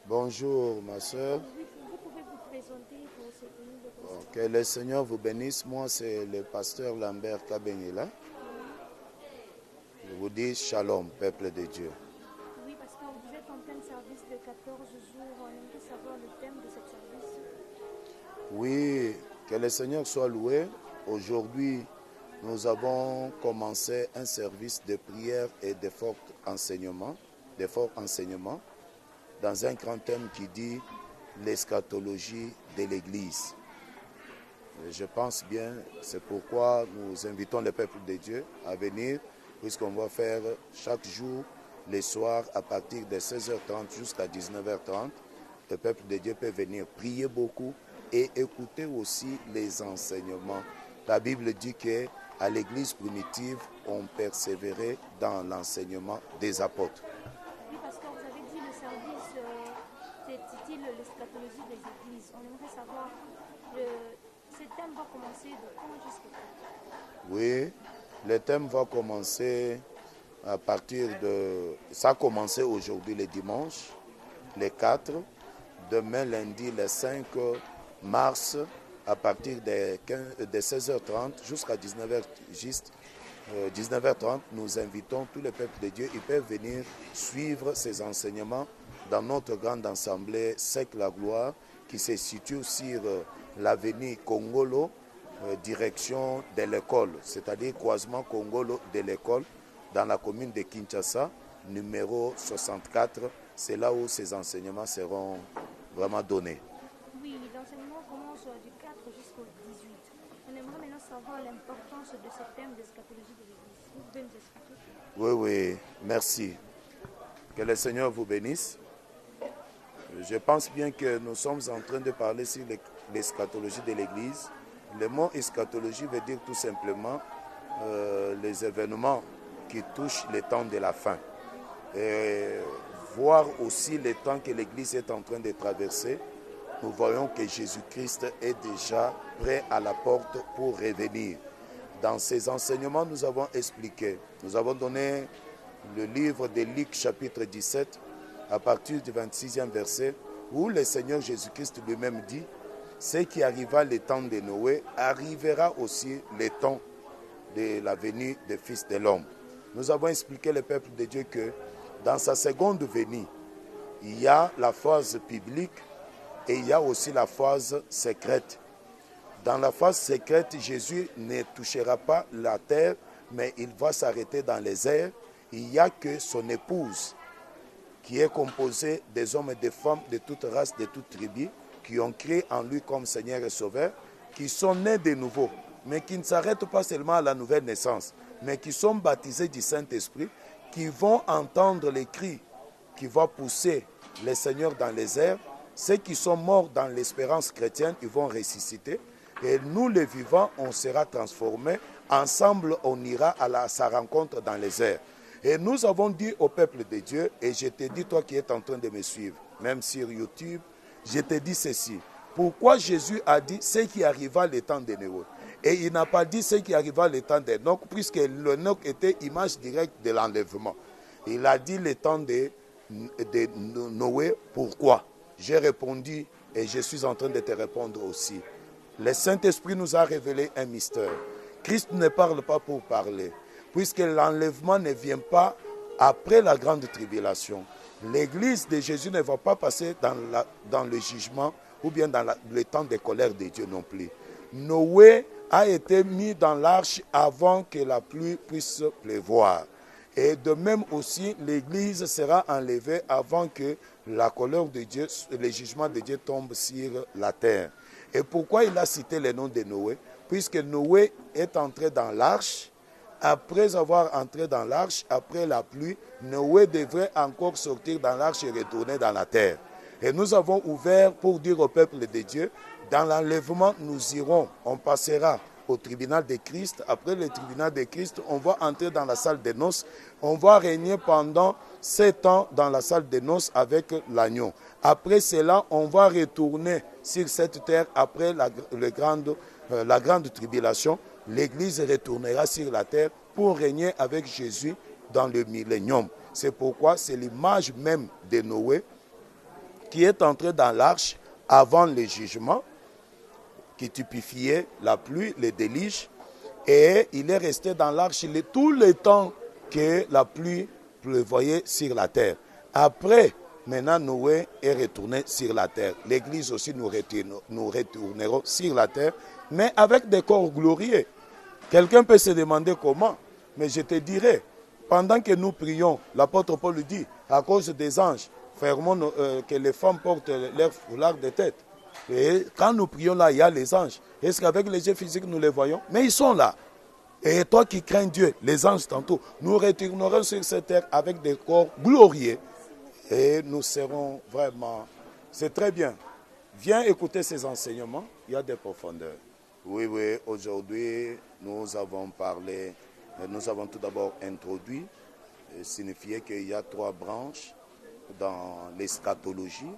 Bonjour ma soeur. Oui, vous pouvez vous présenter pour cette minute de constat. Que le Seigneur vous bénisse. Moi, c'est le pasteur Lambert Kabenila. Je vous dis shalom, peuple de Dieu. Oui, parce que vous êtes en plein service de 14 jours. On aimerait savoir le thème de ce service. Oui, que le Seigneur soit loué. Aujourd'hui, nous avons commencé un service de prière et de fort enseignement, dans un grand thème qui dit l'eschatologie de l'Église. Je pense bien, c'est pourquoi nous invitons le peuple de Dieu à venir, puisqu'on va faire chaque jour, les soirs, à partir de 16h30 jusqu'à 19h30. Le peuple de Dieu peut venir prier beaucoup et écouter aussi les enseignements. La Bible dit qu'à l'église primitive, on persévérait dans l'enseignement des apôtres. Oui, parce que vous avez dit le service s'intitule l'eschatologie des églises. On aimerait savoir, ce thème va commencer de quand jusqu'à quand? Oui, le thème va commencer à partir de... Ça a commencé aujourd'hui le dimanche, le 4, demain lundi le 5 mars, à partir de 16h30 jusqu'à 19h, 19h30, nous invitons tous les peuples de Dieu. Ils peuvent venir suivre ces enseignements dans notre grande assemblée Sec la Gloire, qui se situe sur l'avenue Kongolo, direction de l'école, c'est-à-dire croisement Kongolo de l'école, dans la commune de Kinshasa, numéro 64. C'est là où ces enseignements seront vraiment donnés. Oui, l'enseignement commence du 4 jusqu'au 18. On aimerait maintenant savoir l'importance de ce thème d'eschatologie de l'Église. Vous pouvez nous expliquer? Oui, merci. Que le Seigneur vous bénisse. Je pense bien que nous sommes en train de parler sur l'eschatologie de l'Église. Le mot eschatologie veut dire tout simplement les événements qui touchent les temps de la fin. Et voir aussi les temps que l'Église est en train de traverser, nous voyons que Jésus-Christ est déjà prêt à la porte pour revenir. Dans ces enseignements, nous avons expliqué, nous avons donné le livre de Luc chapitre 17, à partir du 26e verset, où le Seigneur Jésus-Christ lui-même dit, ce qui arriva le temps de Noé, arrivera aussi le temps de la venue du Fils de l'homme. Nous avons expliqué le peuple de Dieu que dans sa seconde venue, il y a la phase publique et il y a aussi la phase secrète. Dans la phase secrète, Jésus ne touchera pas la terre, mais il va s'arrêter dans les airs. Il n'y a que son épouse, qui est composée des hommes et des femmes de toute race, de toute tribu, qui ont créé en lui comme Seigneur et Sauveur, qui sont nés de nouveau, mais qui ne s'arrêtent pas seulement à la nouvelle naissance, mais qui sont baptisés du Saint-Esprit, qui vont entendre les cris qui vont pousser les seigneurs dans les airs. Ceux qui sont morts dans l'espérance chrétienne, ils vont ressusciter. Et nous, les vivants, on sera transformés. Ensemble, on ira à sa rencontre dans les airs. Et nous avons dit au peuple de Dieu, et je te dis, toi qui es en train de me suivre, même sur YouTube, je te dis ceci. Pourquoi Jésus a dit ce qui arriva le temps de Noé? Et il n'a pas dit ce qui arriva le temps d'Enoch, puisque l'Enoch était image directe de l'enlèvement. Il a dit le temps de Noé. Pourquoi? J'ai répondu, et je suis en train de te répondre aussi. Le Saint-Esprit nous a révélé un mystère. Christ ne parle pas pour parler, puisque l'enlèvement ne vient pas après la grande tribulation. L'église de Jésus ne va pas passer dans le jugement ou bien dans le temps de colère de Dieu non plus. Noé a été mis dans l'arche avant que la pluie puisse pleuvoir. Et de même aussi, l'église sera enlevée avant que la colère de Dieu, le jugement de Dieu tombe sur la terre. Et pourquoi il a cité le nom de Noé? Puisque Noé est entré dans l'arche. Après avoir entré dans l'arche, après la pluie, Noé devrait encore sortir dans l'arche et retourner dans la terre. Et nous avons ouvert pour dire au peuple de Dieu, dans l'enlèvement, nous irons, on passera au tribunal de Christ. Après le tribunal de Christ, on va entrer dans la salle des noces. On va régner pendant 7 ans dans la salle des noces avec l'agneau. Après cela, on va retourner sur cette terre après la grande tribulation. L'Église retournera sur la terre pour régner avec Jésus dans le millénium. C'est pourquoi c'est l'image même de Noé qui est entré dans l'arche avant le jugement, qui typifiait la pluie, les déluge, et il est resté dans l'arche tout le temps que la pluie pleuvoyait sur la terre. Après, maintenant, Noé est retourné sur la terre. L'Église aussi, nous retournerons sur la terre, mais avec des corps glorieux. Quelqu'un peut se demander comment, mais je te dirai, pendant que nous prions, l'apôtre Paul dit, à cause des anges, fermons que les femmes portent leur foulard de tête. Et quand nous prions là, il y a les anges. Est-ce qu'avec les yeux physiques, nous les voyons? Mais ils sont là. Et toi qui crains Dieu, les anges tantôt, nous retournerons sur cette terre avec des corps glorieux. Et nous serons vraiment... C'est très bien. Viens écouter ces enseignements. Il y a des profondeurs. Oui, aujourd'hui, nous avons parlé... Nous avons tout d'abord introduit, signifié qu'il y a 3 branches dans l'eschatologie.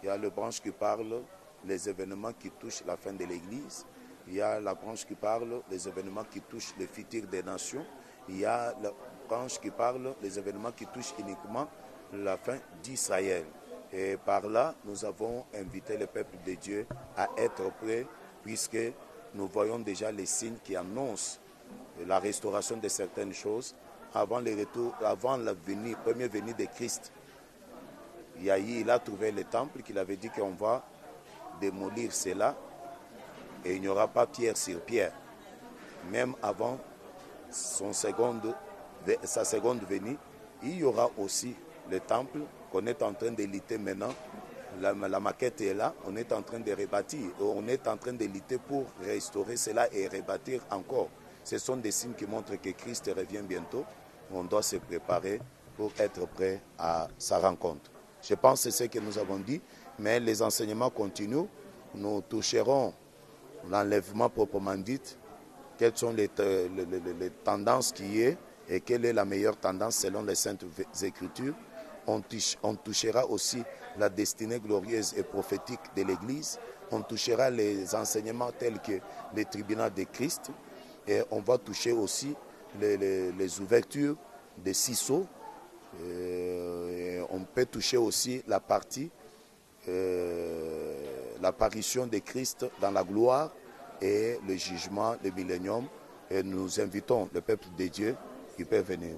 Il y a la branche qui parle des événements qui touchent la fin de l'Église. Il y a la branche qui parle des événements qui touchent le futur des nations. Il y a la branche qui parle des événements qui touchent uniquement la fin d'Israël. Et par là, nous avons invité le peuple de Dieu à être prêt, puisque nous voyons déjà les signes qui annoncent la restauration de certaines choses avant le retour, avant la première venue de Christ. Il a trouvé le temple qu'il avait dit qu'on va démolir cela et il n'y aura pas pierre sur pierre. Même avant sa seconde venue, il y aura aussi le temple qu'on est en train de lutter maintenant. La maquette est là, on est en train de rebâtir. On est en train de lutter pour restaurer cela et rebâtir encore. Ce sont des signes qui montrent que Christ revient bientôt. On doit se préparer pour être prêt à sa rencontre. Je pense que c'est ce que nous avons dit, mais les enseignements continuent. Nous toucherons l'enlèvement proprement dit, quelles sont les tendances qui y est et quelle est la meilleure tendance selon les Saintes Écritures. On touchera aussi la destinée glorieuse et prophétique de l'Église. On touchera les enseignements tels que les tribunaux de Christ. Et on va toucher aussi les ouvertures des 6 sceaux. On peut toucher aussi la partie, l'apparition de Christ dans la gloire et le jugement, le millénium. Et nous invitons le peuple de Dieu qui peut venir.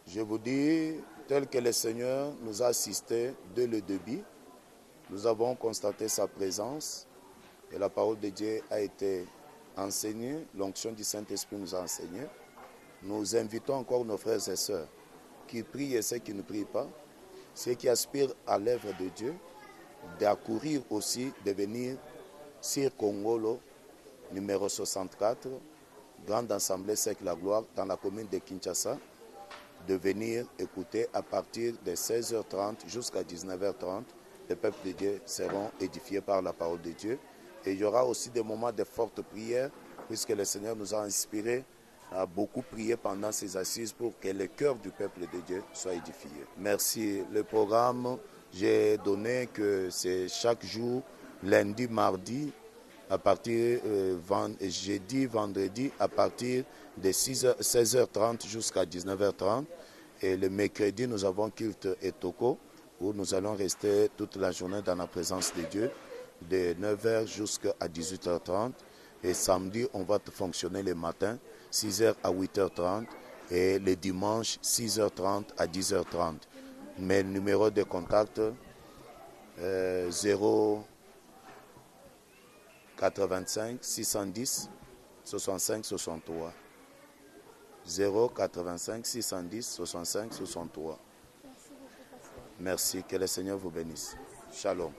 Je vous dis, tel que le Seigneur nous a assistés dès le début, nous avons constaté sa présence et la parole de Dieu a été enseignée, l'onction du Saint-Esprit nous a enseigné. Nous invitons encore nos frères et sœurs qui prient et ceux qui ne prient pas, ceux qui aspirent à l'œuvre de Dieu, d'accourir aussi, de venir sur Congolo, numéro 64, Grande Assemblée Sec la Gloire, dans la commune de Kinshasa, de venir écouter à partir de 16h30 jusqu'à 19h30. Les peuples de Dieu seront édifiés par la parole de Dieu. Et il y aura aussi des moments de forte prière, puisque le Seigneur nous a inspirés à beaucoup prier pendant ces assises pour que le cœur du peuple de Dieu soit édifié. Merci. Le programme, j'ai donné que c'est chaque jour, lundi, mardi, à partir jeudi, vendredi, à partir de 16h30 jusqu'à 19h30. Et le mercredi, nous avons culte et toko, où nous allons rester toute la journée dans la présence de Dieu, de 9h jusqu'à 18h30. Et samedi, on va fonctionner le matin, 6h à 8h30. Et le dimanche, 6h30 à 10h30. Mes numéros de contact, 085 610 65 63. 085 610 65 63. Merci, que le Seigneur vous bénisse. Shalom.